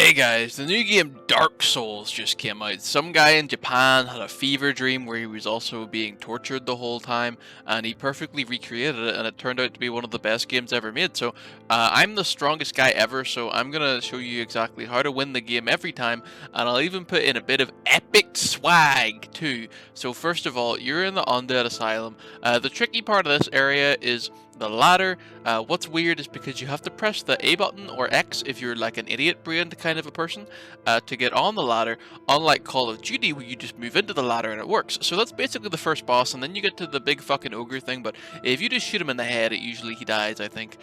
Hey guys, the new game Dark Souls just came out. Some guy in Japan had a fever dream where he was also being tortured the whole time, and he perfectly recreated it, and it turned out to be one of the best games ever made. So, I'm the strongest guy ever, so I'm gonna show you exactly how to win the game every time, and I'll even put in a bit of epic swag too. So first of all, you're in the Undead Asylum. The tricky part of this area is the ladder. What's weird is because you have to press the A button or X if you're like an idiot brained kind of a person to get on the ladder, unlike Call of Duty where you just move into the ladder and it works. So that's basically the first boss, and then you get to the big fucking ogre thing, but if you just shoot him in the head, he dies, I think.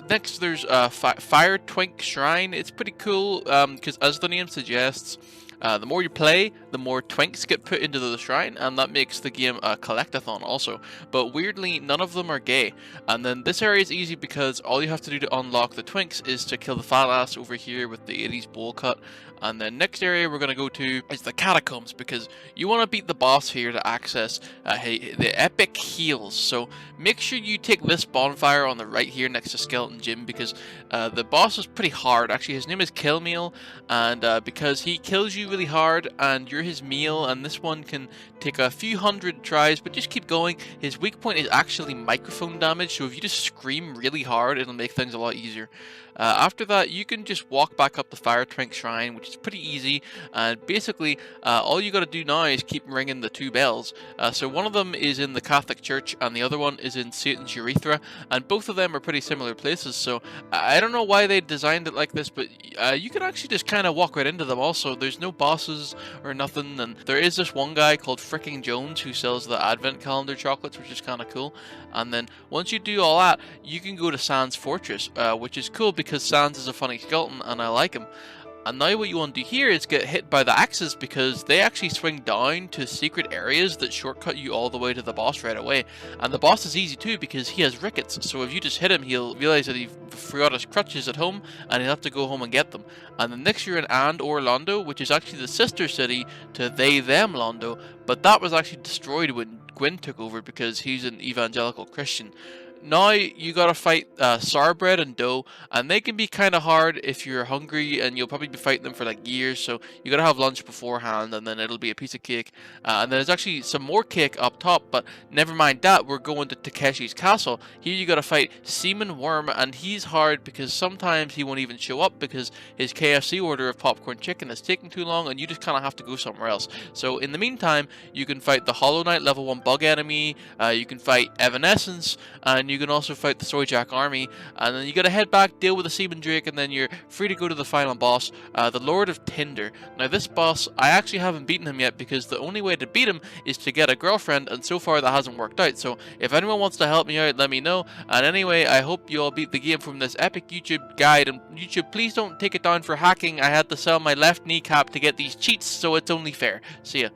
Next, there's Fire Twink Shrine. It's pretty cool because, as the name suggests, the more you play, the more twinks get put into the shrine, and that makes the game a collectathon also. But weirdly, none of them are gay. And then this area is easy because all you have to do to unlock the twinks is to kill the fat ass over here with the 80s bowl cut. And the next area we're going to go to is the catacombs, because you want to beat the boss here to access the epic heals. So make sure you take this bonfire on the right here next to Skeleton Jim, because the boss is pretty hard. Actually, his name is Kill Meal, and because he kills you really hard and you're his meal, and this one can take a few hundred tries, but just keep going. His weak point is actually microphone damage, so if you just scream really hard, it'll make things a lot easier. After that, you can just walk back up the Fire Twink Shrine, which is pretty easy, and basically all you gotta do now is keep ringing the two bells. So one of them is in the Catholic Church and the other one is in Satan's urethra, and both of them are pretty similar places, so I don't know why they designed it like this, but you can actually just kind of walk right into them. Also, there's no bosses or nothing, and there is this one guy called Fricking Jones who sells the Advent Calendar chocolates, which is kind of cool. And then once you do all that, you can go to Sans Fortress, which is cool because Sans is a funny skeleton and I like him. And now what you want to do here is get hit by the axes, because they actually swing down to secret areas that shortcut you all the way to the boss right away. And the boss is easy too because he has rickets, so if you just hit him, he'll realize that he forgot his crutches at home and he'll have to go home and get them. And then next you're in And/or Londo, which is actually the sister city to They Them Londo, but that was actually destroyed when Gwyn took over because he's an evangelical Christian. Now you gotta fight Sourbread and Dough, and they can be kind of hard if you're hungry, and you'll probably be fighting them for like years, so you gotta have lunch beforehand, and then it'll be a piece of cake. And then there's actually some more cake up top, but never mind that, we're going to Takeshi's castle. Here you gotta fight Seaman Worm, and he's hard because sometimes he won't even show up because his KFC order of popcorn chicken is taking too long, and you just kind of have to go somewhere else. So in the meantime, you can fight the Hollow Knight level 1 bug enemy, you can fight Evanescence, and you can also fight the Soyjak army, and then you gotta head back, deal with the Seaman Drake, and then you're free to go to the final boss, the Lord of Tinder. Now this boss, I actually haven't beaten him yet because the only way to beat him is to get a girlfriend, and so far that hasn't worked out, so if anyone wants to help me out, let me know. And anyway, I hope you all beat the game from this epic YouTube guide, and YouTube, please don't take it down for hacking. I had to sell my left kneecap to get these cheats, so it's only fair. See ya.